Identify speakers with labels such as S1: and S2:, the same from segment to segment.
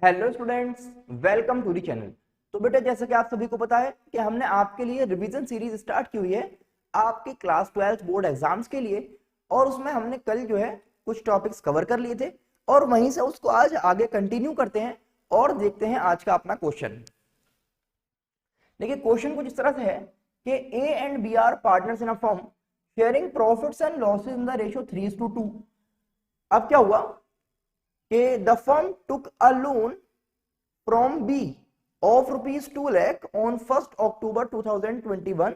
S1: Hello students, welcome to the channel. तो बेटा, जैसा कि आप सभी को पता है कि हमने आपके लिए रिवीजन सीरीज स्टार्ट की हुई है आपके क्लास 12 बोर्ड एग्जाम्स के लिए। और उसमें हमने कल जो है कुछ टॉपिक्स कवर कर लिए थे और वहीं से उसको आज आगे कंटिन्यू करते हैं और देखते हैं आज का अपना क्वेश्चन। देखिए, क्वेश्चन कुछ इस तरह से है कि A and B are partners in a firm sharing profits and losses in the ratio 3:2। अब क्या हुआ कि the firm took a loan from B of rupees 2 lakh on 1st October 2021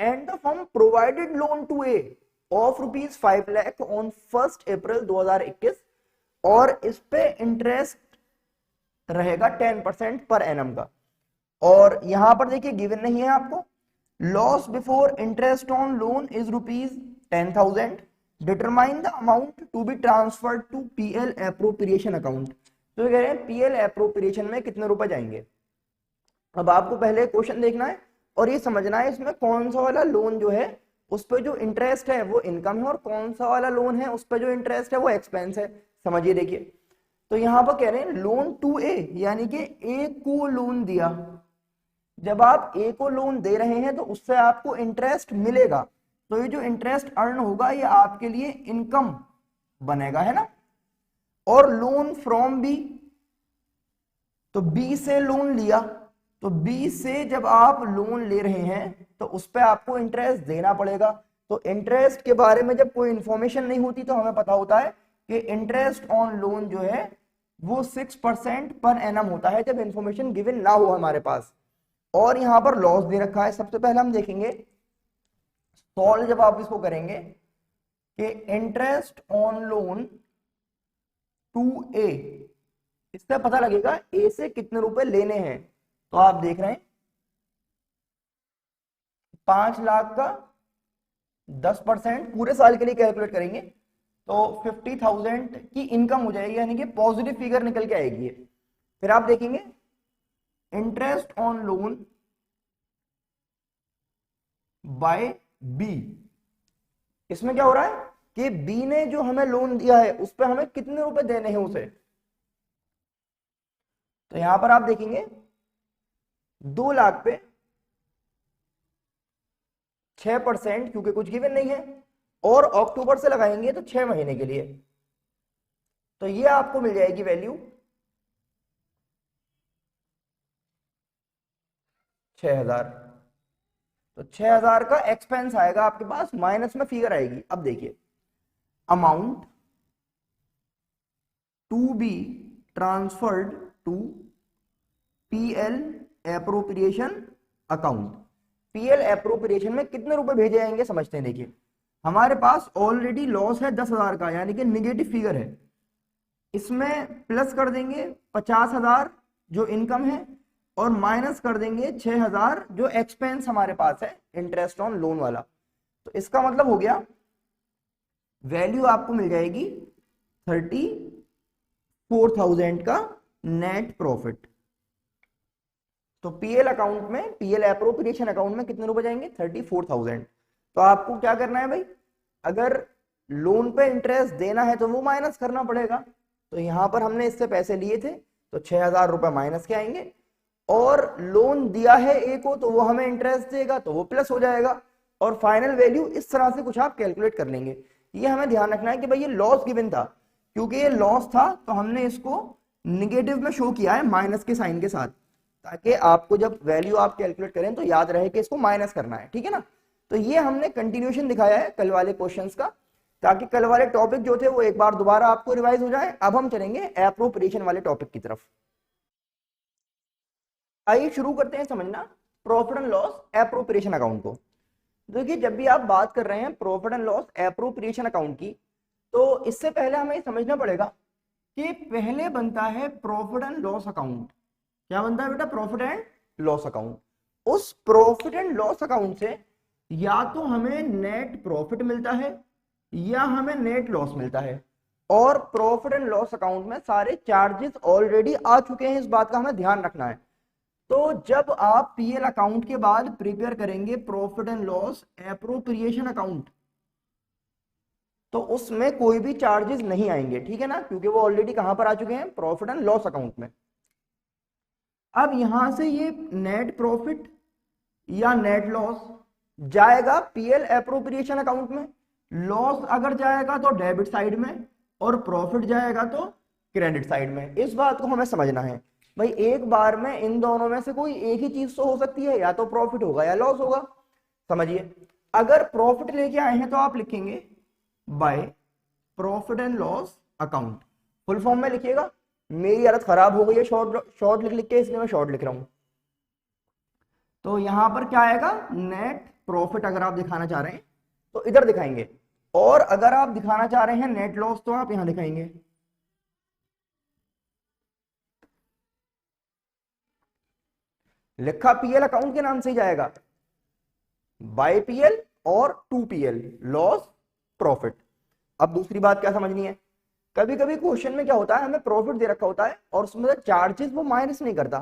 S1: and the firm provided loan to A of rupees 5 lakh on 1st April 2021 और इस पे interest रहेगा 10% per annum का। और यहां पर देखिए गिवन नहीं है आपको, loss before interest on loan is rupees 10,000, determine the amount to be transferred to PL appropriation account. तो कह रहे हैं पीएल एप्रोप्रिएशन में कितने रुपए जाएंगे। अब आपको पहले क्वेश्चन देखना है और ये समझना है इसमें कौन सा वाला लोन जो है उस पर जो इंटरेस्ट है वो इनकम है और कौन सा वाला लोन है उस पर जो इंटरेस्ट है वो एक्सपेंस है। समझिए, देखिए, तो यहां पर कह रहे हैं लोन टू ए, यानी कि ए को लोन दिया। जब आप ए को लोन दे रहे हैं तो उससे आपको इंटरेस्ट मिलेगा, तो ये जो इंटरेस्ट अर्न होगा ये आपके लिए इनकम बनेगा, है ना। और लोन फ्रॉम बी, तो बी से लोन लिया, तो बी से जब आप लोन ले रहे हैं तो उस पर आपको इंटरेस्ट देना पड़ेगा। तो इंटरेस्ट के बारे में जब कोई इंफॉर्मेशन नहीं होती तो हमें पता होता है कि इंटरेस्ट ऑन लोन जो है वो 6% पर एनम होता है जब इंफॉर्मेशन गिवन ना हो हमारे पास। और यहां पर लॉस दे रखा है। सबसे पहले हम देखेंगे सॉल्व, जब आप इसको करेंगे कि इंटरेस्ट ऑन लोन टू ए, इससे पता लगेगा ए से कितने रुपए लेने हैं। तो आप देख रहे हैं 5 लाख का 10% पूरे साल के लिए कैलकुलेट करेंगे तो 50,000 की इनकम हो जाएगी, यानी कि पॉजिटिव फिगर निकल के आएगी। फिर आप देखेंगे interest on loan by B, इसमें क्या हो रहा है कि बी ने जो हमें लोन दिया है उस पर हमें कितने रुपए देने हैं उसे। तो यहां पर आप देखेंगे 2 लाख पे 6%, क्योंकि कुछ गिवन नहीं है, और अक्टूबर से लगाएंगे तो 6 महीने के लिए, तो ये आपको मिल जाएगी वैल्यू 6,000। तो 6,000 का एक्सपेंस आएगा आपके पास, माइनस में फिगर आएगी। अब देखिए, amount to be transferred to PL appropriation account. PL appropriation में कितने रुपए भेजे जाएंगे समझते हैं। देखिए, हमारे पास ऑलरेडी लॉस है 10,000 का, यानी कि निगेटिव फिगर है। इसमें प्लस कर देंगे 50,000 जो इनकम है और माइनस कर देंगे 6,000 जो एक्सपेंस हमारे पास है इंटरेस्ट ऑन लोन वाला। तो इसका मतलब हो गया वैल्यू आपको मिल जाएगी 34,000 का नेट प्रॉफिट। तो पीएल अकाउंट में, पीएल एप्रोप्रिएशन अकाउंट में कितने रुपए जाएंगे 34,000। तो आपको क्या करना है भाई, अगर लोन पे इंटरेस्ट देना है तो वो माइनस करना पड़ेगा। तो यहां पर हमने इससे पैसे लिए थे तो 6,000 रुपए माइनस के आएंगे, और लोन दिया है ए को तो वो हमें इंटरेस्ट देगा तो वो प्लस हो जाएगा, और फाइनल वैल्यू इस तरह से कुछ आप कैलकुलेट कर लेंगे। ये हमें ध्यान रखना है कि भाई ये लॉस गिवन था, क्योंकि ये लॉस था तो हमने इसको निगेटिव में शो किया है माइनस के साइन के साथ, ताकि आपको जब वैल्यू आप कैलकुलेट करें तो याद रहे कि इसको माइनस करना है, ठीक है ना। तो ये हमने कंटिन्यूएशन दिखाया है कल वाले क्वेश्चंस का, ताकि कल वाले टॉपिक जो थे वो एक बार दोबारा आपको रिवाइज हो जाए। अब हम चलेंगे एप्रोप्रिएशन वाले टॉपिक की तरफ। आइए शुरू करते हैं समझना profit and loss appropriation account को। देखिए, जब भी आप बात कर रहे हैं profit and loss appropriation account की, तो इससे पहले हमें समझना पड़ेगा कि पहले बनता है प्रॉफिट एंड लॉस अकाउंट। क्या बनता है बेटा, प्रॉफिट एंड लॉस अकाउंट। उस प्रॉफिट एंड लॉस अकाउंट से या तो हमें नेट प्रॉफिट मिलता है या हमें नेट लॉस मिलता है, और प्रॉफिट एंड लॉस अकाउंट में सारे चार्जेस ऑलरेडी आ चुके हैं, इस बात का हमें ध्यान रखना है। तो जब आप पीएल अकाउंट के बाद प्रिपेयर करेंगे profit and loss appropriation account, तो उसमें कोई भी चार्जेस नहीं आएंगे, ठीक है ना, क्योंकि वो ऑलरेडी कहां पर आ चुके हैं, प्रॉफिट एंड लॉस अकाउंट में। अब यहां से ये नेट प्रॉफिट या नेट लॉस जाएगा पीएल एप्रोप्रिएशन अकाउंट में, लॉस अगर जाएगा तो डेबिट साइड में और प्रॉफिट जाएगा तो क्रेडिट साइड में। इस बात को हमें समझना है भाई, एक बार में इन दोनों में से कोई एक ही चीज तो हो सकती है, या तो प्रॉफिट होगा या लॉस होगा। समझिए, अगर प्रॉफिट लेके आए हैं तो आप लिखेंगे by profit and loss account, full form में लिखिएगा। मेरी हालत खराब हो गई है शॉर्ट लिख लिख के, इसलिए मैं शॉर्ट लिख रहा हूं। तो यहां पर क्या आएगा, नेट प्रॉफिट अगर आप दिखाना चाह रहे हैं तो इधर दिखाएंगे, और अगर आप दिखाना चाह रहे हैं नेट लॉस तो आप यहां दिखाएंगे। लिखा पीएल अकाउंट के नाम से ही जाएगा, बाय पीएल और टू पीएल, लॉस प्रॉफिट। अब दूसरी बात क्या समझनी है, कभी कभी क्वेश्चन में क्या होता है, हमें प्रॉफिट दे रखा होता है और उसमें चार्जेस वो माइनस नहीं करता,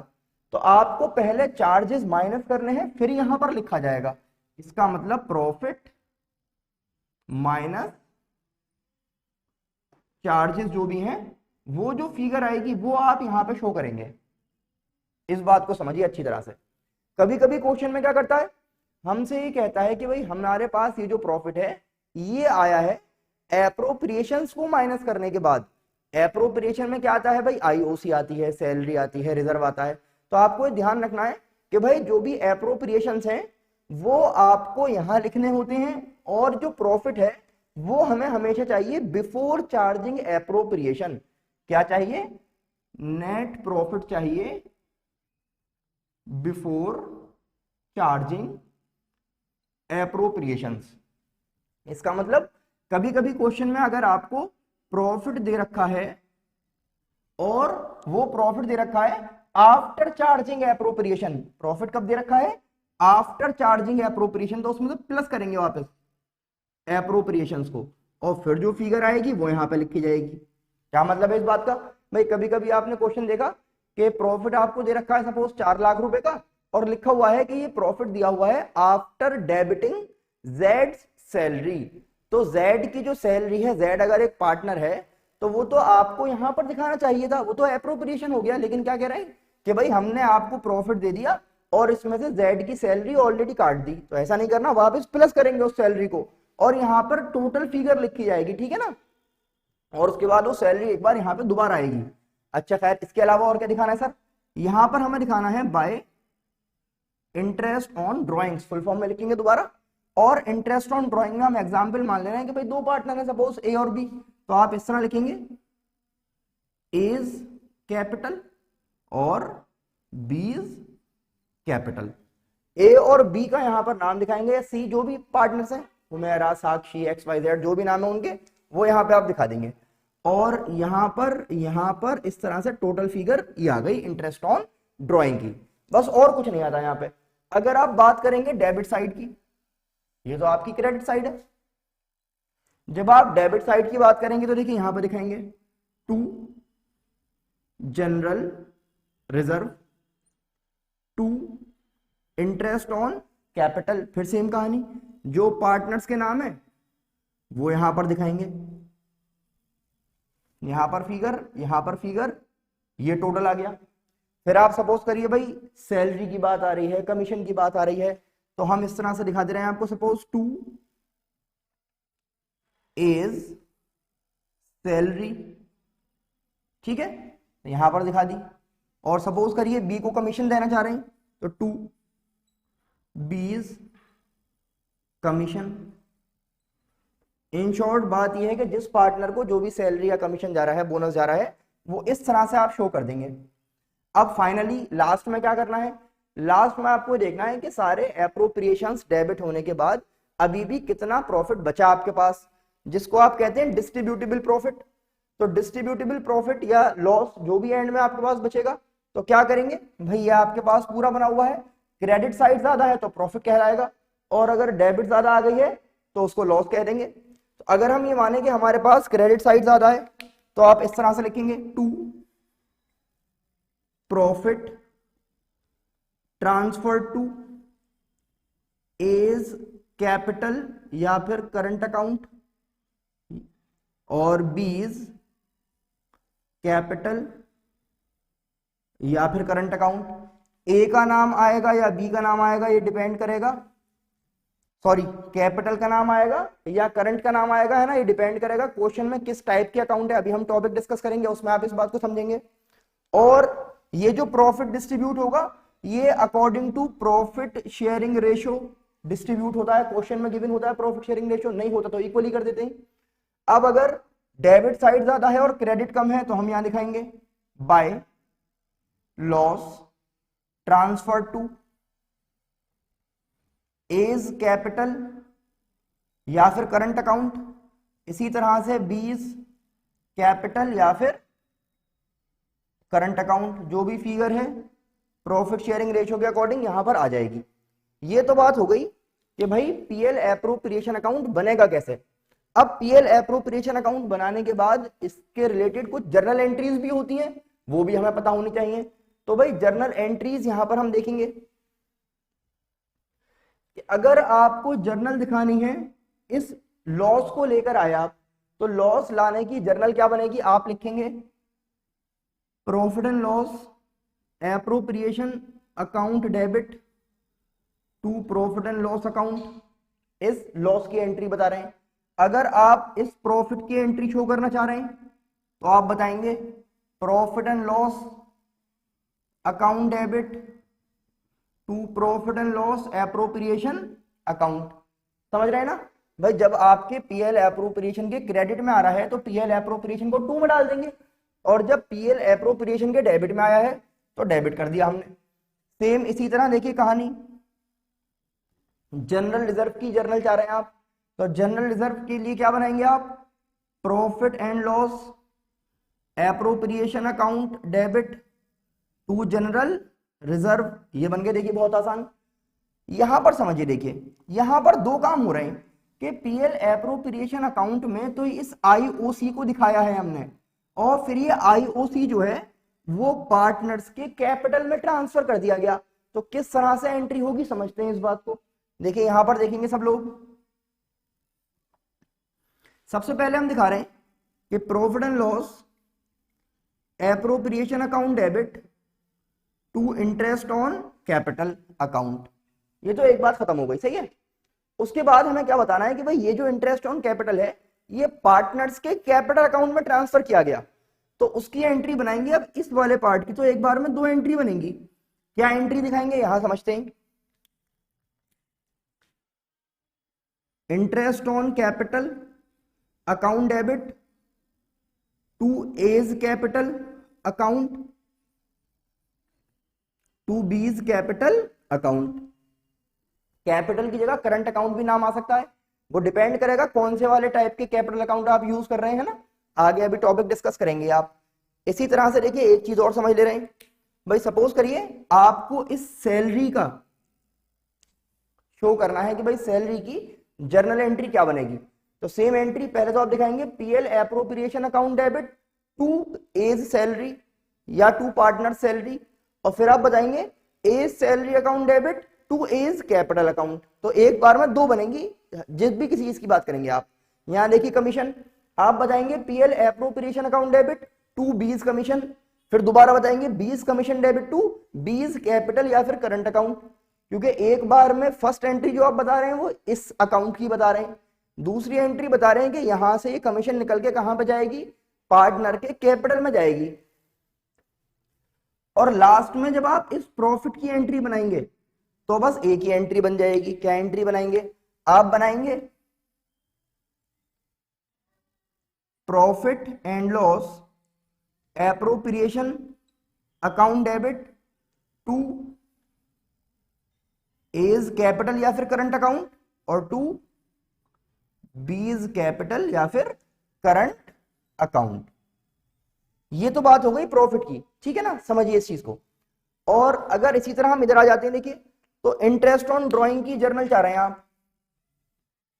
S1: तो आपको पहले चार्जेस माइनस करने हैं फिर यहां पर लिखा जाएगा। इसका मतलब प्रॉफिट माइनस चार्जेस जो भी हैं, वो जो फिगर आएगी वो आप यहां पे शो करेंगे। इस बात को समझिए अच्छी तरह से। कभी कभी क्वेश्चन में क्या करता है, हमसे ये कहता है कि भाई हमारे पास ये जो प्रॉफिट है ये आया है एप्रोप्रिएशंस को माइनस करने के बाद। एप्रोप्रिएशन में क्या आता है भाई, आईओसी आती है, सैलरी आती है, रिजर्व आता है। तो आपको ध्यान रखना है कि भाई जो भी एप्रोप्रिएशंस हैं वो आपको यहां लिखने होते हैं, और जो प्रॉफिट है वो हमें हमेशा चाहिए बिफोर चार्जिंग एप्रोप्रिएशन। क्या चाहिए, नेट प्रॉफिट चाहिए बिफोर चार्जिंग एप्रोप्रिएशंस। इसका मतलब कभी कभी क्वेश्चन में अगर आपको प्रॉफिट दे रखा है और वो प्रॉफिट दे रखा है आफ्टर चार्जिंग एप्रोप्रिएशन, प्रॉफिट कब दे रखा है, आफ्टर चार्जिंग एप्रोप्रिएशन, तो उसमें तो प्लस करेंगे वापस एप्रोप्रिएशंस को, और फिर जो फिगर आएगी वो यहां पे लिखी जाएगी। क्या मतलब है इस बात का भाई, कभी कभी आपने क्वेश्चन देखा कि प्रॉफिट आपको दे रखा है सपोज 4 लाख रुपए का, और लिखा हुआ है कि ये प्रॉफिट दिया हुआ है आफ्टर डेबिटिंग जेड सैलरी। तो जेड की जो सैलरी है, जेड अगर एक पार्टनर है तो वो तो आपको यहां पर दिखाना चाहिए था, वो तो एप्रोप्रिएशन हो गया। लेकिन क्या कह रहे हैं कि भाई हमने आपको प्रॉफिट दे दिया और इसमें से जेड की सैलरी ऑलरेडी काट दी, तो ऐसा नहीं करना, वापस प्लस करेंगे उस सैलरी को और यहां पर टोटल फिगर लिखी जाएगी, ठीक है ना। और उसके बाद वो सैलरी एक बार यहां पे दोबारा आएगी। अच्छा खैर, इसके अलावा और क्या दिखाना है सर, यहां पर हमें दिखाना है bye interest on drawings, full form में लिखेंगे दोबारा। और इंटरेस्ट ऑन ड्रॉइंग में हम एग्जांपल मान ले रहे हैं कि भाई दो पार्टनर है सपोज ए और बी, तो आप इस तरह लिखेंगे एज कैपिटल और बीज कैपिटल। ए और बी का यहां पर नाम दिखाएंगे, या सी जो भी पार्टनर्स हैं, हुमैरा, साक्षी, एक्स वाई जेड जो भी नाम है उनके, वो यहां पे आप दिखा देंगे। और यहां पर इस तरह से टोटल फिगर ये आ गई इंटरेस्ट ऑन ड्रॉइंग की, बस और कुछ नहीं आता यहां पे। अगर आप बात करेंगे डेबिट साइड की, ये तो आपकी क्रेडिट साइड है। जब आप डेबिट साइड की बात करेंगे तो देखिए यहां पर दिखाएंगे to general reserve, to interest on capital, फिर सेम कहानी, जो पार्टनर्स के नाम है वो यहां पर दिखाएंगे, यहां पर फिगर, ये टोटल आ गया। फिर आप सपोज करिए भाई सैलरी की बात आ रही है, कमीशन की बात आ रही है, तो हम इस तरह से दिखा दे रहे हैं आपको, सपोज टू इज सैलरी, ठीक है, यहां पर दिखा दी। और सपोज करिए बी को कमीशन देना चाह रहे हैं, तो to B's commission. In short बात यह है कि जिस पार्टनर को जो भी सैलरी या कमीशन जा रहा है, बोनस जा रहा है, वो इस तरह से आप शो कर देंगे। अब फाइनली लास्ट में क्या करना है, लास्ट में आपको देखना है कि सारे एप्रोप्रिएशंस डेबिट होने के बाद अभी भी कितना प्रॉफिट बचा आपके पास, जिसको आप कहते हैं डिस्ट्रीब्यूटेबल प्रॉफिट। तो डिस्ट्रीब्यूटेबल प्रॉफिट या लॉस जो भी एंड में आपके पास बचेगा, तो क्या करेंगे भैया, आपके पास पूरा बना हुआ है, क्रेडिट साइड ज्यादा है तो प्रॉफिट कहलाएगा, और अगर डेबिट ज्यादा आ गई है तो उसको लॉस कह देंगे। तो अगर हम ये माने कि हमारे पास क्रेडिट साइड ज्यादा है, तो आप इस तरह से लिखेंगे to profit transfer to A's capital या फिर करंट अकाउंट, और बीज कैपिटल या फिर करंट अकाउंट। ए का नाम आएगा या बी का नाम आएगा, ये डिपेंड करेगा, सॉरी कैपिटल का नाम आएगा या करंट का नाम आएगा, है ना, ये डिपेंड करेगा क्वेश्चन में किस टाइप के अकाउंट है। अभी हम टॉपिक डिस्कस करेंगे, उसमें आप इस बात को समझेंगे। और ये जो प्रॉफिट डिस्ट्रीब्यूट होगा, ये according to profit sharing ratio distribute होता है। क्वेश्चन में गिवन होता है प्रॉफिट शेयरिंग रेशियो, नहीं होता तो इक्वली कर देते हैं। अब अगर डेबिट साइड ज्यादा है और क्रेडिट कम है तो हम यहां दिखाएंगे by loss transfer to A's capital या फिर करंट अकाउंट। इसी तरह से बीज कैपिटल या फिर करंट अकाउंट, जो भी फिगर है प्रॉफिट शेयरिंग रेशियो के अकॉर्डिंग यहां पर आ जाएगी। ये तो बात हो गई कि भाई पीएल एप्रोप्रिएशन अकाउंट बनेगा कैसे। अब पीएल एप्रोप्रिएशन अकाउंट बनाने के बाद इसके रिलेटेड कुछ जर्नल एंट्रीज भी होती हैं, वो भी हमें पता होनी चाहिए। तो भाई जर्नल एंट्रीज यहां पर हम देखेंगे कि अगर आपको जर्नल दिखानी है इस लॉस को लेकर आए आप, तो लॉस लाने की जर्नल क्या बनेगी, आप लिखेंगे profit and loss appropriation account debit to profit and loss account. इस लॉस की एंट्री बता रहे हैं। अगर आप इस प्रॉफिट की एंट्री शो करना चाह रहे हैं तो आप बताएंगे profit and loss account debit to profit and loss appropriation account. समझ रहे हैं ना भाई, जब आपके पीएल एप्रोप्रिएशन के क्रेडिट में आ रहा है तो पीएल एप्रोप्रिएशन को 2 में डाल देंगे, और जब पीएल एप्रोप्रिएशन के डेबिट में आया है तो डेबिट कर दिया हमने। सेम इसी तरह देखिए कहानी, जनरल रिजर्व की जर्नल चाह रहे हैं आप, तो जनरल रिजर्व के लिए क्या बनाएंगे आप, profit and loss appropriation account debit to general reserve. ये बन गए, देखिए बहुत आसान। यहां पर समझिए, देखिए यहां पर 2 काम हो रहे हैं कि पीएल एप्रोप्रिएशन अकाउंट में तो इस आईओसी को दिखाया है हमने, और फिर ये आईओसी जो है वो पार्टनर्स के कैपिटल में ट्रांसफर कर दिया गया। तो किस तरह से एंट्री होगी समझते हैं इस बात को। देखिए यहां पर देखेंगे सब लोग, सबसे पहले हम दिखा रहे हैं कि profit and loss appropriation account debit to interest on capital account. ये तो एक बात खत्म हो गई, सही है। उसके बाद हमें क्या बताना है कि भाई ये जो इंटरेस्ट ऑन कैपिटल है ये पार्टनर्स के कैपिटल अकाउंट में ट्रांसफर किया गया, तो उसकी एंट्री बनाएंगे। अब इस वाले पार्ट की तो एक बार में 2 एंट्री बनेंगी। क्या एंट्री दिखाएंगे यहां समझते हैं, interest on capital account debit to A's capital account to B's capital account. Capital की जगह करंट अकाउंट भी नाम आ सकता है, वो डिपेंड करेगा कौन से वाले टाइप के कैपिटल अकाउंट आप यूज कर रहे हैं ना, आगे अभी टॉपिक डिस्कस करेंगे आप। इसी तरह से देखिए एक चीज और समझ ले रहे हैं भाई, सपोज करिए आपको इस सैलरी का शो करना है कि भाई सैलरी की जर्नल एंट्री क्या बनेगी। तो सेम एंट्री पहले तो आप दिखाएंगे PL appropriation account debit to A's salary या टू पार्टनर सैलरी, और फिर आप बताएंगे A's salary account debit to A's capital account. तो एक बार में 2 बनेंगी जिस भी किसी चीज की बात करेंगे आप। यहां देखिए कमीशन, आप बताएंगे PL appropriation account debit to B's commission, फिर दोबारा बताएंगे B's commission debit to B's capital या फिर करंट अकाउंट। क्योंकि एक बार में फर्स्ट एंट्री जो आप बता रहे हैं वो इस अकाउंट की बता रहे हैं, दूसरी एंट्री बता रहे हैं कि यहां से ये कमीशन निकल के कहां पे जाएगी, पार्टनर के कैपिटल में जाएगी। और लास्ट में जब आप इस प्रॉफिट की एंट्री बनाएंगे तो बस एक ही एंट्री बन जाएगी। क्या एंट्री बनाएंगे आप, बनाएंगे profit and loss appropriation account debit to A's capital या फिर करंट अकाउंट और टू बीज कैपिटल या फिर करंट अकाउंट। ये तो बात हो गई प्रॉफिट की, ठीक है ना, समझिए इस चीज को। और अगर इसी तरह हम इधर आ जाते हैं, देखिए तो इंटरेस्ट ऑन ड्राइंग की जर्नल चाह रहे हैं आप।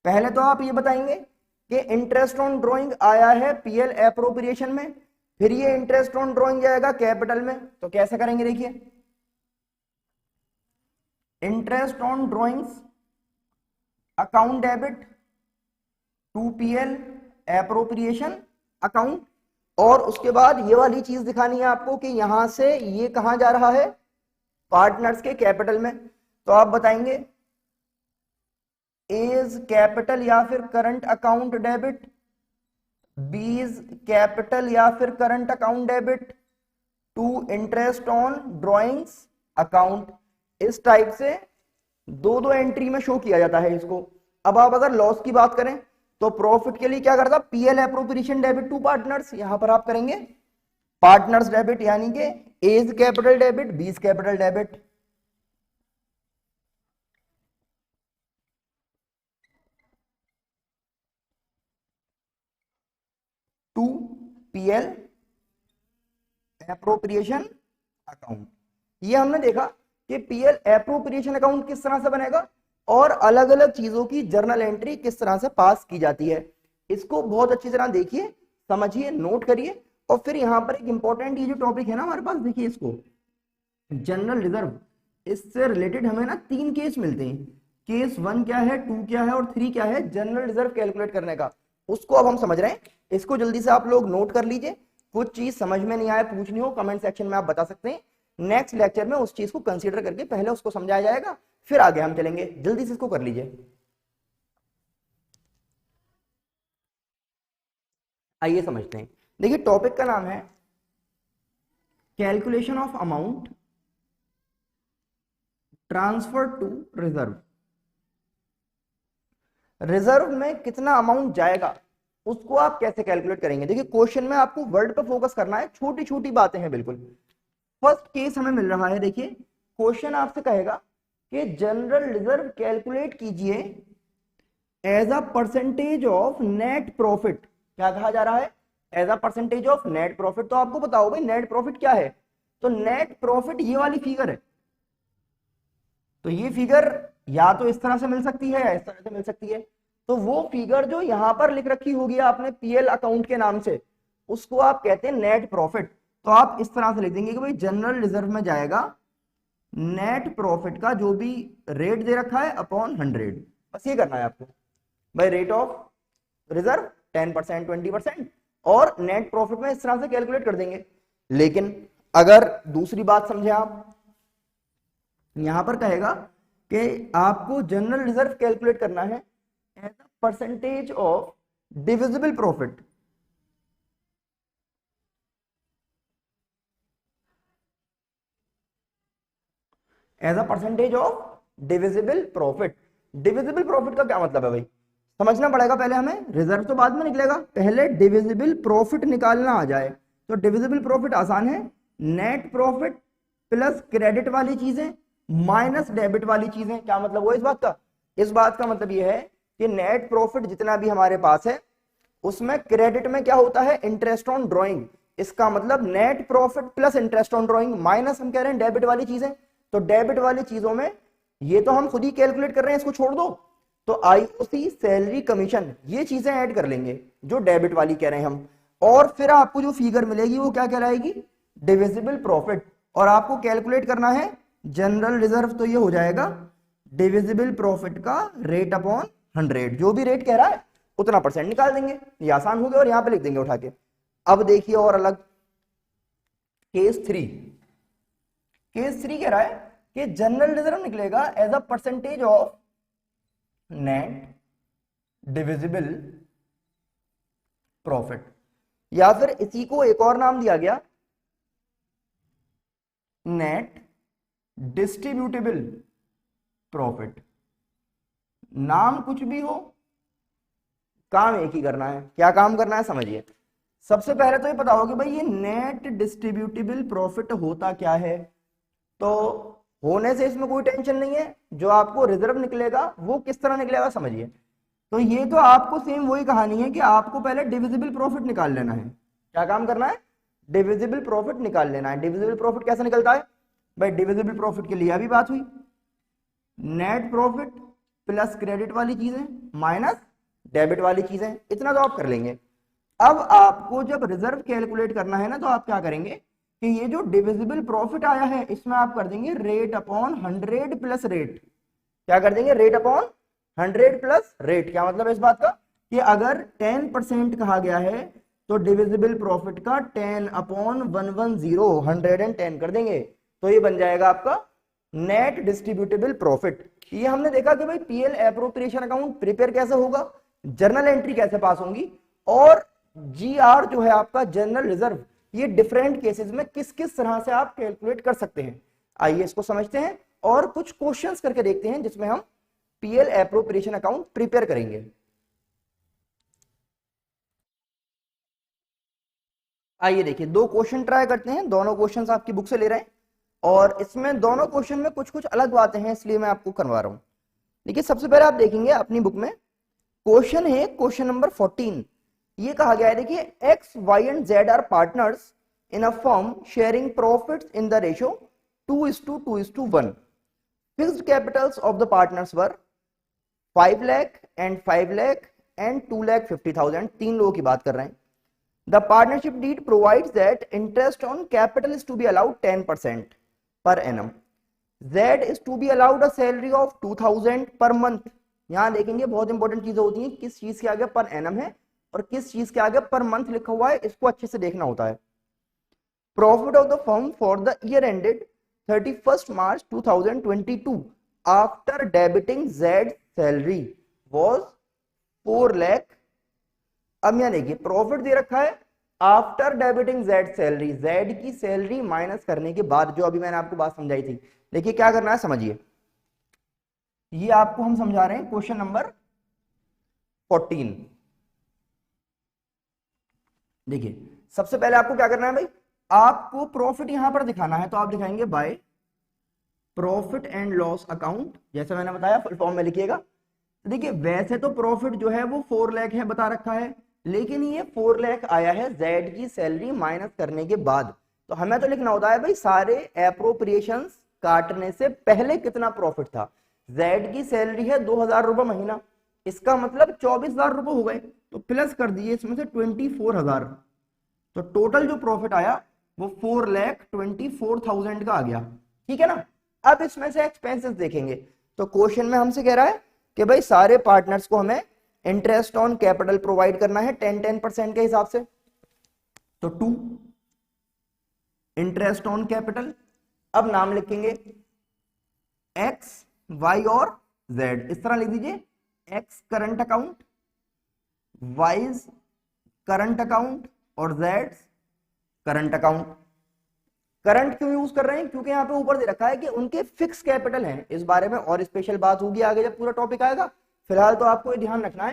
S1: पहले तो आप ये बताएंगे कि इंटरेस्ट ऑन ड्राइंग आया है पीएल एप्रोप्रिएशन में, फिर ये इंटरेस्ट ऑन ड्राइंग जाएगा कैपिटल में। तो कैसे करेंगे, देखिए interest on drawings account debit to PL appropriation account, और उसके बाद ये वाली चीज दिखानी है आपको कि यहां से ये कहां जा रहा है, पार्टनर्स के कैपिटल में। तो आप बताएंगे इज कैपिटल या फिर current account debit, B's capital या फिर current account debit, to interest on drawings account. इस टाइप से दो दो एंट्री में शो किया जाता है इसको। अब आप अगर लॉस की बात करें तो प्रॉफिट के लिए क्या करता, PL appropriation debit to partners, यहां पर आप करेंगे पार्टनर्स डेबिट, यानी कि A's capital debit, B's capital debit. To PL appropriation account. ये हमने देखा कि पीएल एप्रोप्रिएशन अकाउंट किस तरह से बनेगा और अलग अलग चीजों की जर्नल एंट्री किस तरह से पास की जाती है। इसको बहुत अच्छी तरह देखिए, समझिए, नोट करिए। और फिर यहां पर एक इंपॉर्टेंट ये जो टॉपिक है ना हमारे पास, देखिए इसको जनरल रिजर्व, इससे रिलेटेड हमें ना 3 केस मिलते हैं। केस 1 क्या है, 2 क्या है और 3 क्या है जनरल रिजर्व कैलकुलेट करने का, उसको अब हम समझ रहे हैं। इसको जल्दी से आप लोग नोट कर लीजिए। कुछ चीज समझ में नहीं आए, पूछनी हो कमेंट सेक्शन में आप बता सकते हैं। नेक्स्ट लेक्चर में उस चीज को कंसीडर करके पहले उसको समझाया जाएगा, फिर आगे हम चलेंगे। जल्दी से इसको कर लीजिए। आइए समझते हैं। देखिए टॉपिक का नाम है calculation of amount transfer to reserve. Reserve में कितना अमाउंट जाएगा उसको आप कैसे कैलकुलेट करेंगे। देखिए क्वेश्चन में आपको वर्ड पे फोकस करना है, छोटी छोटी बातें हैं बिल्कुल। फर्स्ट केस हमें मिल रहा है, देखिए क्वेश्चन आपसे कहेगा कि जनरल रिजर्व कैलकुलेट कीजिए as a percentage of net profit. क्या कहा जा रहा है, as a percentage of net profit. तो आपको बताओ भाई नेट प्रॉफिट क्या है, तो नेट प्रॉफिट ये वाली फिगर है। तो ये फिगर या तो इस तरह से मिल सकती है या इस तरह से मिल सकती है। तो वो फिगर जो यहां पर लिख रखी होगी आपने पीएल अकाउंट के नाम से, उसको आप कहते हैं नेट प्रॉफिट। तो आप इस तरह से लिख देंगे कि भाई जनरल रिजर्व में जाएगा नेट प्रॉफिट का जो भी रेट दे रखा है अपॉन 100। बस ये करना है आपको भाई, रेट ऑफ रिजर्व 10%, 20%, और नेट प्रॉफिट में इस तरह से कैलकुलेट कर देंगे। लेकिन अगर दूसरी बात समझे आप, यहां पर कहेगा कि आपको जनरल रिजर्व कैलकुलेट करना है as a percentage of divisible profit. As a percentage of divisible profit. Divisible profit का क्या मतलब है भाई, समझना पड़ेगा पहले हमें। रिजर्व तो बाद में निकलेगा, पहले डिविजिबल प्रॉफिट निकालना आ जाए। तो डिविजिबल प्रॉफिट आसान है, नेट प्रॉफिट प्लस क्रेडिट वाली चीजें माइनस डेबिट वाली चीजें। क्या मतलब वो इस बात का, इस बात का मतलब ये है कि नेट प्रॉफिट जितना भी हमारे पास है उसमें क्रेडिट में क्या होता है, इंटरेस्ट ऑन ड्रॉइंग। इसका मतलब net profit plus interest on drawing minus हम कह रहे हैं डेबिट वाली चीजें। तो डेबिट वाली चीजों में ये तो हम खुद ही कैलकुलेट कर रहे हैं, इसको छोड़ दो। तो आईओसी, सैलरी, कमीशन, ये चीजें ऐड कर लेंगे जो डेबिट वाली कह रहे हैं हम। और फिर आपको जो फिगर मिलेगी वो क्या कहलाएगी, डिविजिबल प्रॉफिट। और आपको कैलकुलेट करना है जनरल रिजर्व, तो ये हो जाएगा डिविजिबल प्रॉफिट का रेट अपॉन 100। जो भी रेट कह रहा है उतना परसेंट निकाल देंगे, ये आसान हो गया। और यहां पे लिख देंगे उठा के। अब देखिए और अलग केस 3। केस 3 कह रहा है कि जनरल रिजर्व निकलेगा as a percentage of net divisible profit, या फिर इसी को एक और नाम दिया गया नेट डिस्ट्रीब्यूटेबल प्रॉफिट। नाम कुछ भी हो, काम एक ही करना है। क्या काम करना है समझिए। सबसे पहले तो ये पता होगा कि भाई ये नेट डिस्ट्रीब्यूटेबल प्रॉफिट होता क्या है। तो होने से इसमें कोई टेंशन नहीं है, जो आपको रिजर्व निकलेगा वो किस तरह निकलेगा समझिए। तो ये तो आपको सेम वही कहानी है कि आपको पहले डिविजिबल प्रॉफिट निकाल लेना है। क्या काम करना है, डिविजिबल प्रॉफिट निकाल लेना है। डिविजिबल प्रॉफिट कैसे निकलता है भाई, डिविजिबल प्रॉफिट के लिए अभी बात हुई, नेट प्रॉफिट प्लस क्रेडिट वाली चीजें माइनस डेबिट वाली चीजें, इतना तो आप कर लेंगे। अब आपको जब रिजर्व कैलकुलेट करना है ना, तो आप क्या करेंगे कि ये जो डिविजिबल प्रॉफिट आया है इसमें आप कर देंगे रेट अपॉन 100 प्लस रेट। क्या कर देंगे, रेट अपॉन 100 प्लस रेट। क्या मतलब है इस बात का कि अगर 10% कहा गया है तो डिविजिबल प्रॉफिट का 10 अपॉन 110 110 कर देंगे, तो ये बन जाएगा आपका नेट डिस्ट्रीब्यूटेबल प्रॉफिट। ये हमने देखा कि भाई पीएल एप्रोप्रिएशन अकाउंट प्रिपेयर कैसे होगा, जर्नल एंट्री कैसे पास होंगी, और जीआर जो है आपका जनरल रिजर्व, ये डिफरेंट केसेस में किस किस तरह से आप कैलकुलेट कर सकते हैं। आइए इसको समझते हैं और कुछ क्वेश्चंस करके देखते हैं जिसमें हम पीएल एप्रोप्रिएशन अकाउंट प्रिपेयर करेंगे। आइए देखिए, दो क्वेश्चन ट्राई करते हैं, दोनों क्वेश्चंस आपकी बुक से ले रहे हैं, और इसमें दोनों क्वेश्चन में कुछ कुछ अलग बातें हैं, इसलिए मैं आपको करवा रहा हूं। देखिए सबसे पहले आप देखेंगे अपनी बुक में क्वेश्चन है, क्वेश्चन नंबर 14। ये कहा गया है, देखिए X Y and Z are partners in a firm sharing profits in the ratio 2:2:1। Fixed capitals of the partners were 5 lakh and 5 lakh and 2,50,000। तीन लोगों की बात कर रहे हैं। The partnership deed provides that interest on capital is to be allowed 10% per annum. Z is to be allowed a salary of 2,000 per month. यहां देखेंगे बहुत इंपॉर्टेंट चीजें होती हैं, किस चीज के आगे पर एनम है और किस चीज के आगे पर मंथ लिखा हुआ है, इसको अच्छे से देखना होता है। Profit of the firm for the year ended 31st March 2022 after debiting Z salary was 4 lakh. अब यहां देखिए प्रॉफिट दे रखा है after debiting Z salary, Z की सैलरी माइनस करने के बाद, जो अभी मैंने आपको बात समझाई थी। देखिए क्या करना है समझिए, ये आपको हम समझा रहे हैं क्वेश्चन नंबर 14। देखिए सबसे पहले आपको क्या करना है भाई, आपको प्रॉफिट यहां पर दिखाना है, तो आप दिखाएंगे by profit and loss account, जैसे मैंने बताया फुल फॉर्म में लिखिएगा। देखिए वैसे तो प्रॉफिट जो है वो 4 लाख है बता रखा है, लेकिन ये 4 लाख आया है जेड की सैलरी माइनस करने के बाद। तो हमें तो लिखना होता है भाई सारे एप्रोप्रिएशंस काटने से पहले कितना प्रॉफिट था। जेड की सैलरी है 2,000 रुपए महीना, इसका मतलब 24,000 रुपए हो गए, तो प्लस कर दिए इसमें से 24,000, तो टोटल जो प्रॉफिट आया वो 4,24,000 का आ गया। ठीक है ना। अब इसमें से एक्सपेंसेस देखेंगे, तो क्वेश्चन में हमसे कह रहा है कि भाई सारे पार्टनर्स को हमें इंटरेस्ट ऑन कैपिटल प्रोवाइड करना है 10% के हिसाब से। तो 2 इंटरेस्ट ऑन कैपिटल, अब नाम लिखेंगे एक्स वाई और जेड, इस तरह लिख दीजिए, x current account, Y's current account और जेड करंट अकाउंट। करंट क्यों यूज कर रहे हैं, क्योंकि यहां पे ऊपर दे रखा है कि उनके फिक्स कैपिटल हैं। इस बारे में और स्पेशल बात होगी आगे जब पूरा टॉपिक आएगा। फिलहाल तो आपको ये ध्यान रखना है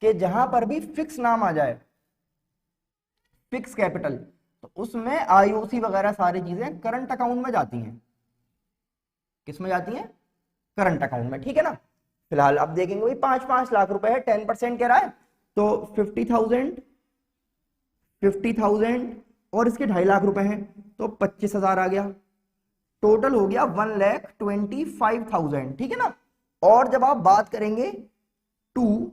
S1: कि जहां पर भी फिक्स नाम आ जाए, फिक्स कैपिटल, तो उसमें आईओसी वगैरह सारी चीजें करंट अकाउंट में जाती हैं। किस में जाती हैं, करंट अकाउंट में। ठीक है ना। फिलहाल अब देखेंगे भाई 5-5 लाख रुपए है, 10% कह रहा है, तो 50,000 और इसके 2.5 लाख रुपए हैं, तो 25,000 आ गया। टोटल हो गया 1,25,000। ठीक है ना। और जब आप बात करेंगे टू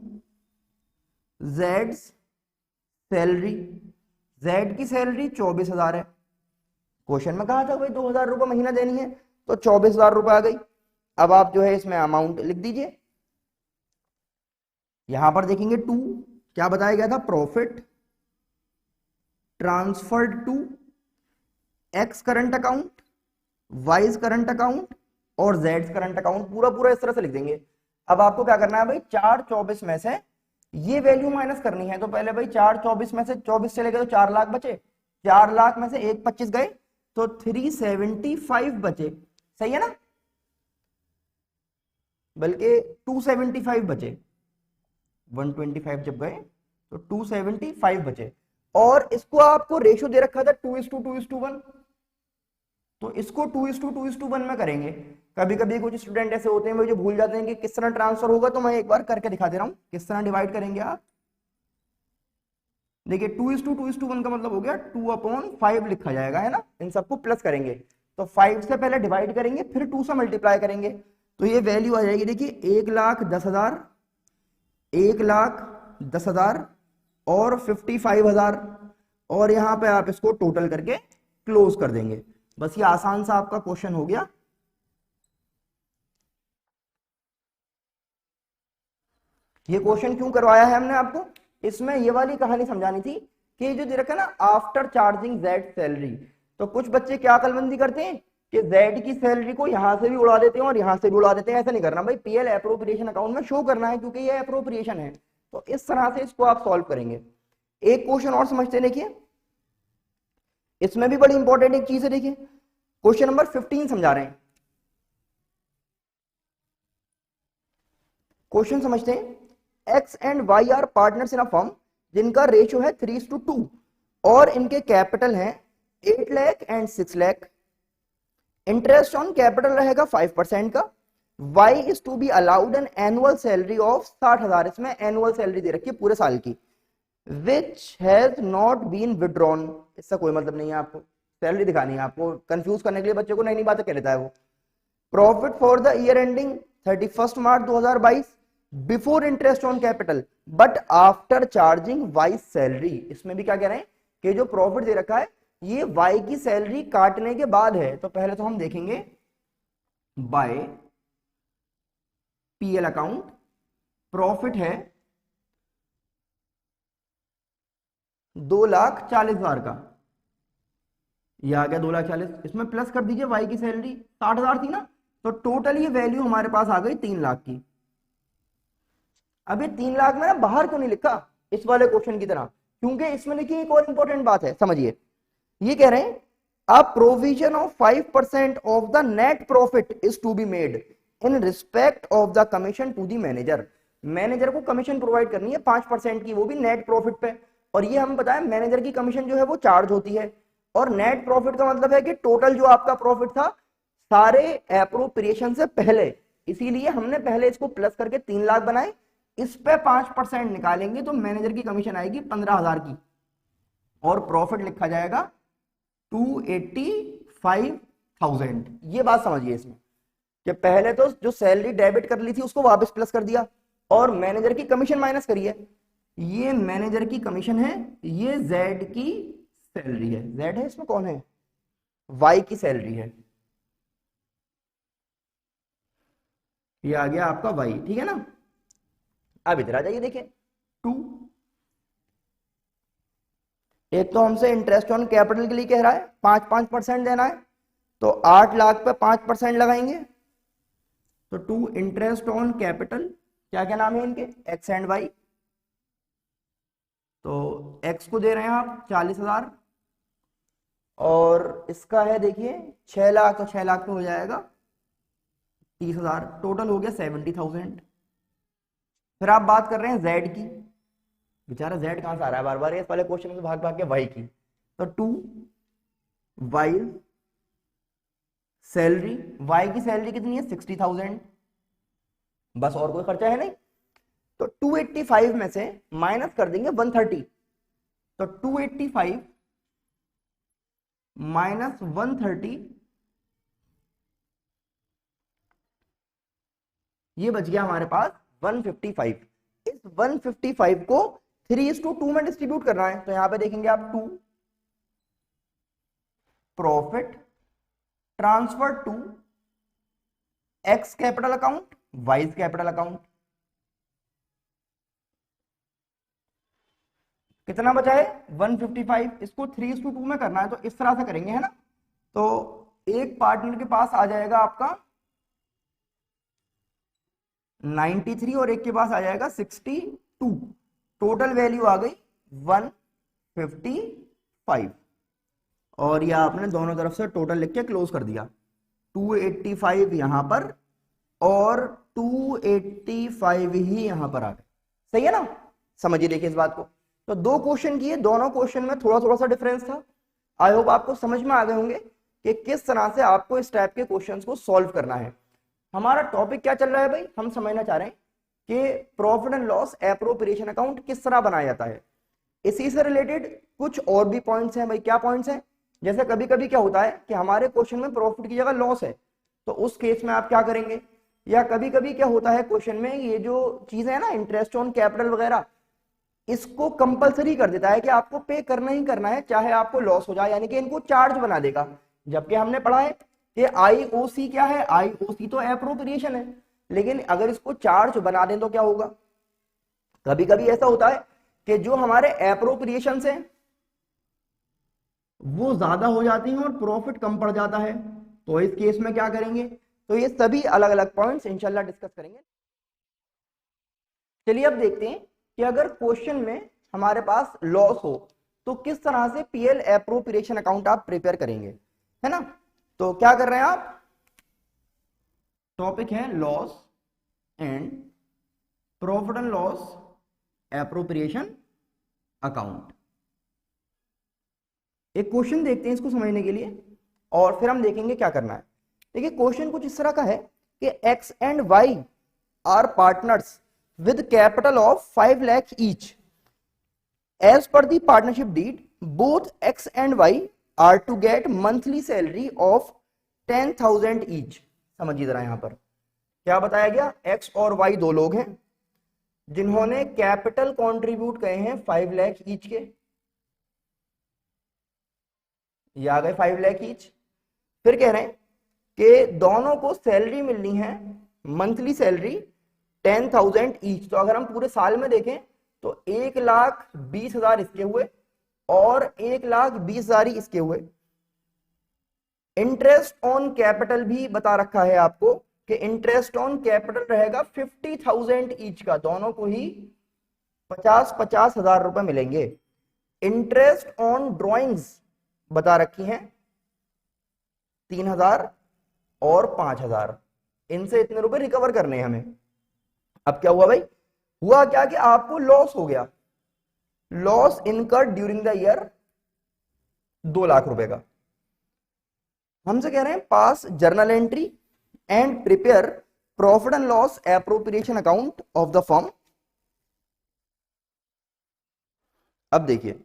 S1: जेड सैलरी, जेड की सैलरी 24,000 है, क्वेश्चन में कहा था भाई 2,000 रुपए महीना देनी है, तो 24,000 रुपए आ गई। अब आप जो है इसमें अमाउंट लिख दीजिए। यहां पर देखेंगे 2 क्या बताया गया था, profit transferred to X current account, Y's current account और जेड करंट अकाउंट, पूरा पूरा इस तरह से लिख देंगे। अब आपको क्या करना है भाई, 424 में से ये वैल्यू माइनस करनी है। तो पहले भाई 424 में से 24 चले गए तो 4 लाख बचे, 4 लाख में से 1,25 गए तो 375 बचे। सही है ना, बल्कि 275 बचे, 125 जब गए तो 275 बचे। और इसको आपको रेशियो दे रखा था 2:2:1, तो इसको 2:2:1 में करेंगे। कभी कभी कुछ स्टूडेंट ऐसे होते हैं जो भूल जाते हैं कि किस तरह ट्रांसफर होगा, तो मैं एक बार करके दिखा दे रहा हूं किस तरह डिवाइड करेंगे आप। देखिए 2:2:1 का मतलब हो गया 2/5 लिखा जाएगा, है ना। इन सबको प्लस करेंगे, तो 5 से पहले डिवाइड करेंगे, फिर 2 से मल्टीप्लाई करेंगे, तो ये वैल्यू आ जाएगी। देखिए 1,10,000, 1,10,000 और 55,000, और यहां पे आप इसको टोटल करके क्लोज कर देंगे। बस ये आसान सा आपका क्वेश्चन हो गया। ये क्वेश्चन क्यों करवाया है हमने आपको, इसमें ये वाली कहानी समझानी थी कि जो दे रखा है ना आफ्टर चार्जिंग जेड सैलरी, तो कुछ बच्चे क्या अकलमंदी करते हैं कि जेड की सैलरी को यहां से भी उड़ा देते हैं और यहां से भी उड़ा देते हैं। ऐसा नहीं करना भाई, पीएल अप्रोप्रिएशन अकाउंट में शो करना है क्योंकि ये अप्रोप्रिएशन है। तो इस तरह से इसको आप सॉल्व करेंगे। एक क्वेश्चन और समझते हैं, देखिए इसमें भी बड़ी इंपॉर्टेंट एक चीज है। देखिए क्वेश्चन नंबर 15 समझा रहे हैं। क्वेश्चन समझते हैं। X and Y are partners in a firm जिनका रेशियो है 3:2 और इनके कैपिटल हैं 8 lakh and 6 lakh. Interest on capital रहेगा 5% का। Y is to be allowed an annual salary of 60,000, इसमें एनुअल सैलरी दे रखी है पूरे साल की, which has not been withdrawn. इसका कोई मतलब नहीं है, आपको सैलरी दिखानी है, आपको कंफ्यूज करने के लिए बच्चे को नई नई बातें कह देता है वो। Profit for the year ending 31 March 2022 before interest on capital but after charging Y salary. इसमें भी क्या कह रहे हैं कि जो प्रॉफिट दे रखा है ये वाई की सैलरी काटने के बाद है। तो पहले तो हम देखेंगे बाय पीएल अकाउंट, प्रॉफिट है 2,40,000 का, ये आ गया 2,40,000। इसमें प्लस कर दीजिए वाई की सैलरी 60,000 थी ना, तो टोटल ये वैल्यू हमारे पास आ गई 3 लाख की। अब ये 3 लाख में ना बाहर क्यों नहीं लिखा इस वाले क्वेश्चन की तरह, क्योंकि इसमें देखिए एक और इंपॉर्टेंट बात है, समझिए। ये कह रहे हैं a provision of 5% of the net profit is to be made in respect of the commission to the manager. Manager को कमीशन प्रोवाइड करनी है 5% की, वो भी नेट प्रॉफिट पे। और ये हम बताएं मैनेजर की कमीशन जो है वो चार्ज होती है, और नेट प्रॉफिट का मतलब है कि टोटल जो आपका प्रॉफिट था सारे एप्रोप्रिएशन से पहले, इसीलिए हमने पहले इसको प्लस करके 3 लाख बनाए, इस पे 5% निकालेंगे तो मैनेजर की कमीशन आएगी 15,000 की, और प्रॉफिट लिखा जाएगा 285,000। ये बात समझिए इसमें कि पहले तो जो सैलरी डेबिट कर ली थी उसको वापस प्लस कर दिया, और मैनेजर की कमीशन माइनस करिए। ये मैनेजर की कमीशन है, ये जेड की सैलरी है। जेड है, इसमें कौन है, वाई की सैलरी है। ये आ गया आपका वाई, ठीक है ना। अब इधर आ जाइए, देखिए 2, एक तो हमसे इंटरेस्ट ऑन कैपिटल के लिए कह रहा है 5% देना है, तो 8 लाख पे 5% लगाएंगे, तो 2 इंटरेस्ट ऑन कैपिटल, क्या क्या नाम है इनके, एक्स एंड वाई। तो एक्स को दे रहे हैं आप 40,000 और इसका है देखिए 6 लाख, तो 6 लाख में हो जाएगा 30,000, टोटल हो गया 70,000। फिर आप बात कर रहे हैं जेड की, बेचारा जेड कहां से आ रहा है बार बार, इस वाले क्वेश्चन में भाग भाग के वाई की। तो 2 वाई सैलरी, वाई की सैलरी कितनी है 60,000, बस और कोई खर्चा है नहीं। तो 285 में से माइनस कर देंगे 130, तो 285 माइनस 130, ये बच गया हमारे पास 155। इस 155 को 3:2 में डिस्ट्रीब्यूट करना है, तो यहां पे देखेंगे आप 2 profit transfer to X capital account Y's capital account. कितना बचा है 155, इसको 3:2 में करना है, तो इस तरह से करेंगे, है ना। तो एक पार्टनर के पास आ जाएगा आपका 93 और एक के पास आ जाएगा 62, टोटल वैल्यू आ गई 155, और यह आपने दोनों तरफ से टोटल लिख के क्लोज कर दिया। 285 यहां पर और 285 ही यहां पर आ गए, सही है ना। समझिए देखिए इस बात को। तो 2 क्वेश्चन किए, दोनों क्वेश्चन में थोड़ा थोड़ा सा डिफरेंस था। आई होप आपको समझ में आ गए होंगे कि किस तरह से आपको इस टाइप के क्वेश्चंस को सॉल्व करना है। हमारा टॉपिक क्या चल रहा है भाई, हम समझना चाह रहे हैं कि profit and loss appropriation account किस तरह बनाया जाता है। इसी से रिलेटेड कुछ और भी पॉइंट्स हैं भाई। क्या पॉइंट्स हैं, जैसे कभी कभी क्या होता है कि हमारे क्वेश्चन में प्रॉफिट की जगह लॉस है, तो उस केस में आप क्या करेंगे। या कभी कभी क्या होता है क्वेश्चन में, ये जो चीजें है ना इंटरेस्ट ऑन कैपिटल वगैरह, इसको कंपलसरी कर देता है कि आपको पे करना ही करना है चाहे आपको लॉस हो जाए, यानी कि इनको चार्ज बना देगा। जबकि हमने पढ़ा है कि आईओसी क्या है, आईओसी तो एप्रोप्रिएशन है, लेकिन अगर इसको चार्ज बना दें तो क्या होगा। कभी कभी ऐसा होता है कि जो हमारे एप्रोप्रिएशन है वो ज्यादा हो जाती हैं और प्रॉफिट कम पड़ जाता है, तो इस केस में क्या करेंगे? तो ये सभी अलग अलग पॉइंट्स इंशाल्लाह डिस्कस करेंगे। चलिए अब देखते हैं कि अगर क्वेश्चन में हमारे पास लॉस हो तो किस तरह से पीएल एप्रोप्रिएशन अकाउंट आप प्रिपेयर करेंगे, है ना। तो क्या कर रहे हैं आप, टॉपिक है loss and profit and loss appropriation account. एक क्वेश्चन देखते हैं इसको समझने के लिए और फिर हम देखेंगे क्या करना है। देखिए क्वेश्चन कुछ इस तरह का है कि X and Y are partners with capital of 5 lakh each. As per the partnership deed, both X and Y are to get monthly salary of 10,000 each. समझिए जरा यहां पर क्या बताया गया, X और Y दो लोग हैं जिन्होंने कैपिटल कंट्रीब्यूट कहे हैं 5 लाख ईच के, ये आ गए 5 लाख ईच। फिर कह रहे हैं कि दोनों को सैलरी मिलनी है, मंथली सैलरी 10,000 ईच। तो अगर हम पूरे साल में देखें तो 1,20,000 इसके हुए और 1,20,000 इसके हुए। इंटरेस्ट ऑन कैपिटल भी बता रखा है आपको कि इंटरेस्ट ऑन कैपिटल रहेगा 50,000 ईच का, दोनों को ही 50,000 रुपए मिलेंगे। इंटरेस्ट ऑन ड्रॉइंग्स बता रखी हैं 3,000 और 5,000, इनसे इतने रुपए रिकवर करने हैं हमें। अब क्या हुआ भाई, हुआ क्या कि आपको लॉस हो गया, loss incurred during the year 2 lakh रुपए का। हमसे कह रहे हैं पास journal entry and prepare profit and loss appropriation account of the firm. अब देखिए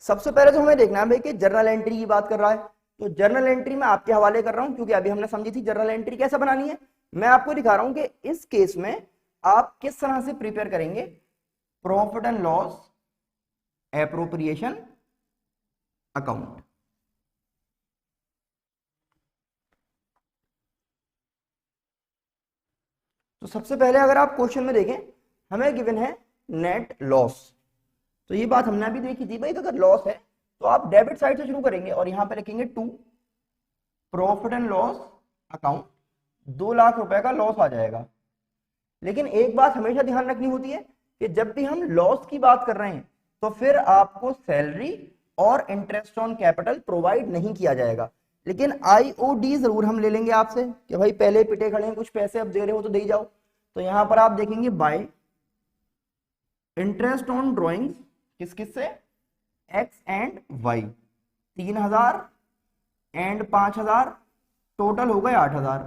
S1: सबसे पहले तो हमें देखना है भाई कि जर्नल एंट्री की बात कर रहा है, तो जर्नल एंट्री मैं आपके हवाले कर रहा हूं क्योंकि अभी हमने समझी थी जर्नल एंट्री कैसे बनानी है। मैं आपको दिखा रहा हूं कि इस केस में आप किस तरह से प्रिपेयर करेंगे profit and loss appropriation account. तो सबसे पहले अगर आप क्वेश्चन में देखें हमें गिवन है नेट लॉस, तो ये बात हमने अभी देखी थी भाई अगर लॉस है तो आप डेबिट साइड से शुरू करेंगे और यहां पे लिखेंगे to profit and loss account, 2 lakh रुपए का लॉस आ जाएगा। लेकिन एक बात हमेशा ध्यान रखनी होती है कि जब भी हम लॉस की बात कर रहे हैं तो फिर आपको सैलरी और इंटरेस्ट ऑन कैपिटल प्रोवाइड नहीं किया जाएगा, लेकिन आईओडी जरूर हम ले लेंगे आपसे कि भाई पहले पिटे खड़े हैं कुछ पैसे अब दे रहे हो तो दे ही जाओ। तो यहां पर आप देखेंगे बाय इंटरेस्ट ऑन ड्रॉइंग्स किस किस से, X and Y, 3,000 and 5,000, total हो गए 8,000।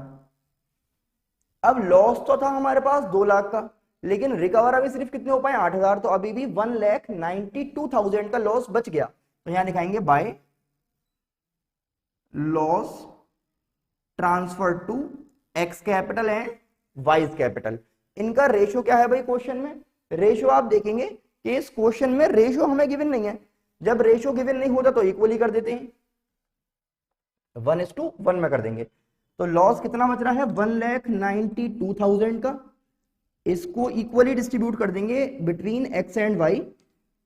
S1: अब लॉस तो था हमारे पास 2 लाख का, लेकिन रिकवर अभी सिर्फ कितने हो पाए 8,000, तो अभी भी 1,92,000 का लॉस बच गया। तो यहां दिखाएंगे by loss transfer to X capital and Y capital. इनका रेशियो क्या है भाई क्वेश्चन में, रेशियो आप देखेंगे कि इस क्वेश्चन में रेशियो हमें गिवन नहीं है, जब रेशियो गिवन नहीं होता तो इक्वली कर देते हैं, 1:1 में कर देंगे। तो लॉस कितना बच रहा है 1,92,000 का, इसको इक्वली डिस्ट्रीब्यूट कर देंगे बिटवीन एक्स एंड वाई।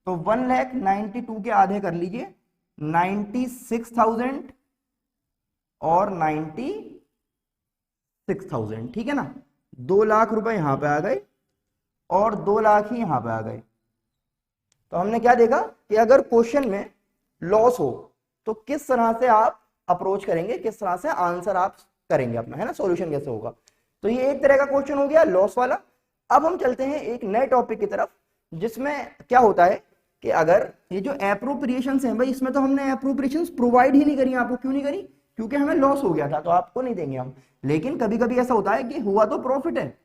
S1: तो 1,92,000 के आधे कर लीजिए 96,000 और 96,000, ठीक है ना। 2 लाख रुपए यहां पे आ गए और 2 लाख ही यहां पे आ गए। तो हमने क्या देखा कि अगर क्वेश्चन में लॉस हो तो किस तरह से आप अप्रोच करेंगे, किस तरह से आंसर आप करेंगे अपना, है ना, सॉल्यूशन कैसे होगा। तो ये एक तरह का क्वेश्चन हो गया लॉस वाला। अब हम चलते हैं एक नए टॉपिक की तरफ जिसमें क्या होता है कि अगर ये जो एप्रोप्रिएशन है भाई, इसमें तो हमने एप्रोप्रिएशन प्रोवाइड ही नहीं करी आपको। क्यों नहीं करी, क्योंकि हमें लॉस हो गया था तो आपको नहीं देंगे हम। लेकिन कभी कभी ऐसा होता है कि हुआ तो प्रॉफिट है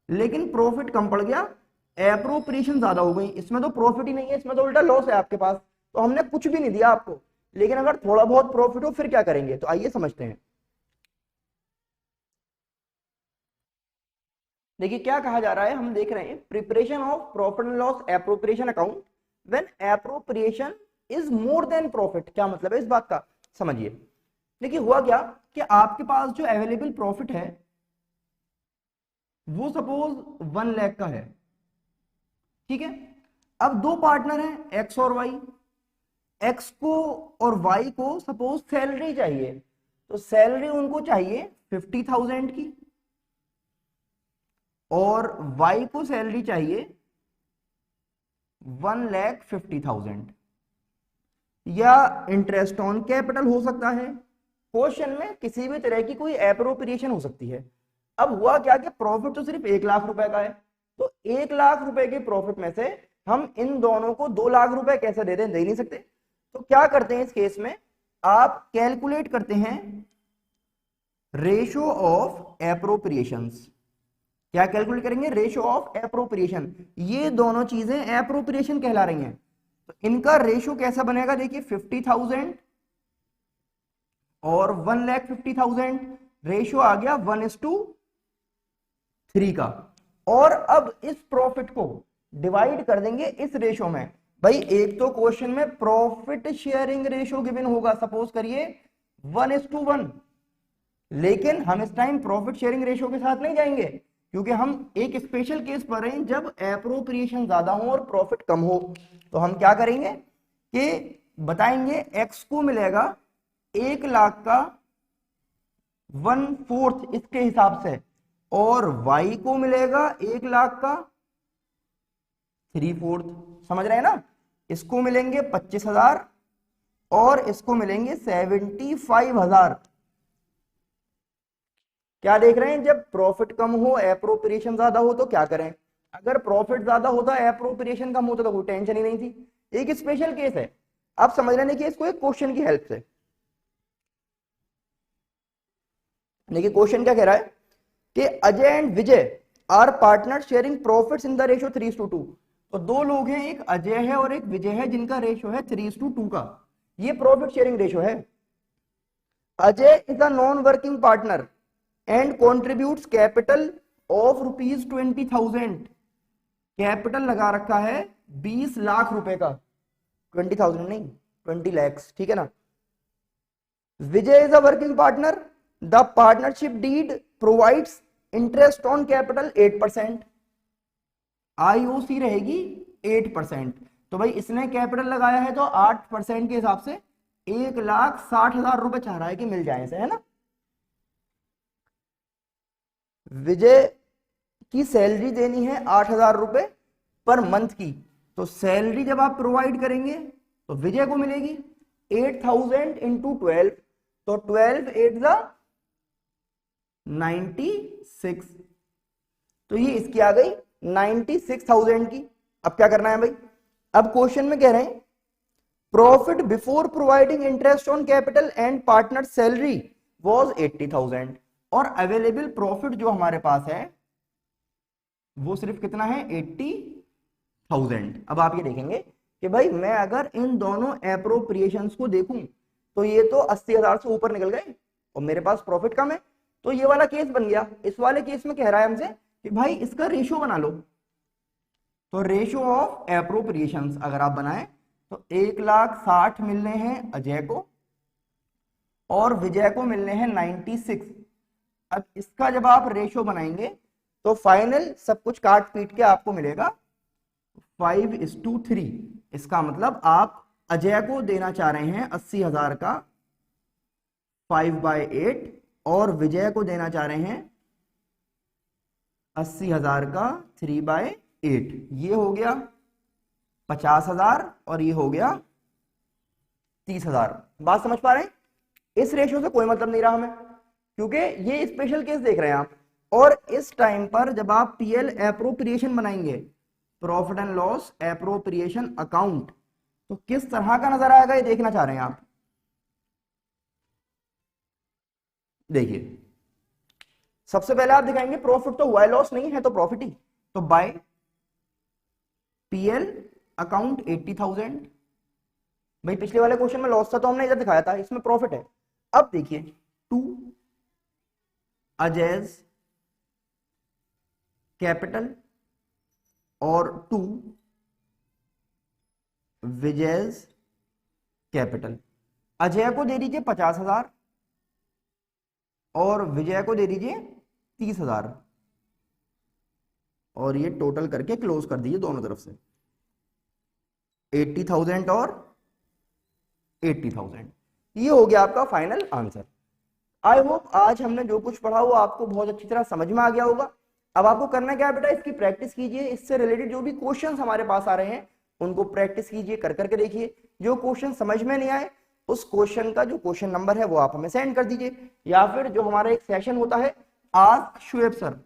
S1: लेकिन प्रॉफिट कम पड़ गया, एप्रोप्रिएशन ज्यादा हो गई, इसमें तो प्रॉफिट ही नहीं है, इसमें तो उल्टा लॉस है आपके पास, तो हमने कुछ भी नहीं दिया आपको। लेकिन अगर थोड़ा बहुत प्रॉफिट हो फिर क्या करेंगे, तो आइए समझते हैं। देखिए क्या कहा जा रहा है, हम देख रहे हैं preparation of profit and loss appropriation account when appropriation is more than profit. क्या मतलब है इस बात का, समझिए। देखिए हुआ क्या कि आपके पास जो अवेलेबल प्रॉफिट है वो सपोज 1 लाख का है, ठीक है। अब दो पार्टनर हैं एक्स और वाई, एक्स को और वाई को सपोज सैलरी चाहिए, तो सैलरी उनको चाहिए 50,000 की, और वाई को सैलरी चाहिए 1,50,000, या इंटरेस्ट ऑन कैपिटल हो सकता है। क्वेश्चन में किसी भी तरह की कोई एप्रोप्रिएशन हो सकती है। अब हुआ क्या कि प्रॉफिट तो सिर्फ 1 लाख रुपए का है, तो 1 लाख रुपए के प्रॉफिट में से हम इन दोनों को 2 लाख रुपए कैसे दे दें, दे नहीं सकते। तो क्या करते हैं इस केस में, आप कैलकुलेट करते हैं रेशो ऑफ एप्रोप्रिएशंस। क्या कैलकुलेट करेंगे, रेशो ऑफ एप्रोप्रिएशन। ये दोनों चीजें एप्रोप्रिएशन कहला रही हैं, तो इनका रेशो कैसा बनेगा, देखिए 50,000 और 1,50,000, रेशो आ गया 1:3 का। और अब इस प्रॉफिट को डिवाइड कर देंगे इस रेशो में। भाई एक तो क्वेश्चन में प्रॉफिट शेयरिंग रेशो गिवन होगा, सपोज करिए 1:1, लेकिन हम इस टाइम प्रॉफिट शेयरिंग रेशो के साथ नहीं जाएंगे, क्योंकि हम एक स्पेशल केस पर हैं जब एप्रोप्रिएशन ज्यादा हो और प्रॉफिट कम हो। तो हम क्या करेंगे कि बताएंगे एक्स को मिलेगा 1 लाख का 1/4 इसके हिसाब से, और वाई को मिलेगा 1 लाख का 3/4। समझ रहे हैं ना, इसको मिलेंगे 25,000 और इसको मिलेंगे 75,000। क्या देख रहे हैं, जब प्रॉफिट कम हो एप्रोप्रिएशन ज्यादा हो तो क्या करें। अगर प्रॉफिट ज्यादा होता एप्रोप्रिएशन कम होता तो कोई टेंशन ही नहीं थी। एक स्पेशल केस है, आप समझ रहे हैं कि इसको एक क्वेश्चन की हेल्प से। देखिए क्वेश्चन क्या कह रहा है कि Ajay and Vijay are partner sharing profits in the ratio 3:2। तो दो लोग हैं, एक अजय है और एक विजय है, जिनका रेशियो है 3:2 का। ये प्रॉफिट शेयरिंग रेशियो है। Ajay is a non working partner and contributes capital of ₹20,000। Capital लगा रखा है 20 लाख रुपए का, 20,000 नहीं 20 lakhs, ठीक है ना। Vijay is a working partner, the partnership deed provides interest on capital 8%, IOC रहेगी 8%। तो भाई इसने कैपिटल लगाया है तो 8% के हिसाब से 1,60,000 रुपए चाह रहा है कि मिल जाए इसे, है ना। विजय की सैलरी देनी है 8,000 रुपए पर मंथ की, तो सैलरी जब आप प्रोवाइड करेंगे तो विजय को मिलेगी 8,000 इंटू 12, तो 12 8 96, तो ये इसकी आ गई 96,000 की। अब क्या करना है भाई, अब क्वेश्चन में कह रहे हैं profit before providing interest on capital and partner salary was 80,000, और अवेलेबल प्रॉफिट जो हमारे पास है वो सिर्फ कितना है 80,000। अब आप ये देखेंगे कि भाई मैं अगर इन दोनों एप्रोप्रिएशंस को देखूं तो ये तो 80,000 से ऊपर निकल गए और मेरे पास प्रॉफिट कम है, तो ये वाला केस बन गया। इस वाले केस में कह रहा है हमसे कि भाई इसका रेशियो बना लो। तो रेशियो ऑफ एप्रोप्रिएशंस अगर आप बनाएं तो 1,60,000 मिलने हैं अजय को और विजय को मिलने हैं 96। अब इसका जब आप रेशियो बनाएंगे तो फाइनल सब कुछ काट पीट के आपको मिलेगा 5:3। इसका मतलब आप अजय को देना चाह रहे हैं 80,000 का 5/8 और विजय को देना चाह रहे हैं 80,000 का 3/8। ये हो गया 50,000 और ये हो गया 30,000। बात समझ पा रहे हैं। इस रेशियो से कोई मतलब नहीं रहा हमें, क्योंकि ये स्पेशल केस देख रहे हैं आप। और इस टाइम पर जब आप पीएल एप्रोप्रिएशन बनाएंगे, profit and loss appropriation account, तो किस तरह का नजर आएगा ये देखना चाह रहे हैं आप। देखिए सबसे पहले आप दिखाएंगे प्रॉफिट तो हुआ है, लॉस नहीं है तो प्रॉफिट ही। तो बाय पीएल अकाउंट 80,000। भाई पिछले वाले क्वेश्चन में लॉस था तो हमने इधर दिखाया था, इसमें प्रॉफिट है। अब देखिए टू अजयज कैपिटल और टू विजयज कैपिटल। अजय को दे दीजिए 50,000 और विजय को दे दीजिए 30,000 और ये टोटल करके क्लोज कर दीजिए दोनों तरफ से 80,000 और 80,000। ये हो गया आपका फाइनल आंसर। आई होप आज हमने जो कुछ पढ़ा वो आपको बहुत अच्छी तरह समझ में आ गया होगा। अब आपको करना क्या है बेटा, इसकी प्रैक्टिस कीजिए, इससे रिलेटेड जो भी क्वेश्चंस हमारे पास आ रहे हैं उनको प्रैक्टिस कीजिए, कर करके देखिए। जो क्वेश्चन समझ में नहीं आए उस क्वेश्चन का जो क्वेश्चन नंबर है वो आप हमें सेंड कर दीजिए, या फिर जो हमारा एक सेशन होता है आस्क शुएब सर,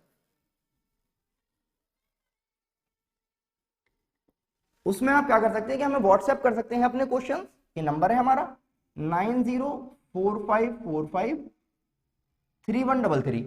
S1: उसमें आप क्या कर सकते हैं कि हमें व्हाट्सएप कर सकते हैं अपने क्वेश्चन। ये नंबर है हमारा 9045453133।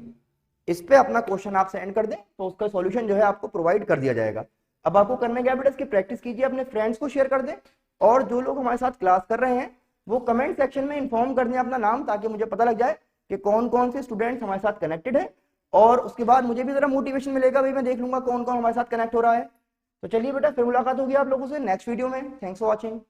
S1: इस पे अपना क्वेश्चन आप सेंड कर दें तो उसका सॉल्यूशन जो है आपको प्रोवाइड कर दिया जाएगा। अब आपको करने क्या बेटा, इसकी प्रैक्टिस कीजिए, अपने फ्रेंड्स को शेयर कर दें, और जो लोग हमारे साथ क्लास कर रहे हैं वो कमेंट सेक्शन में इन्फॉर्म कर दें अपना नाम, ताकि मुझे पता लग जाए कि कौन कौन से स्टूडेंट्स हमारे साथ कनेक्टेड है, और उसके बाद मुझे भी जरा मोटिवेशन मिलेगा, भाई मैं देख लूंगा कौन कौन हमारे साथ कनेक्ट हो रहा है। तो चलिए बेटा, फिर मुलाकात होगी आप लोगों से नेक्स्ट वीडियो में। Thanks for watching.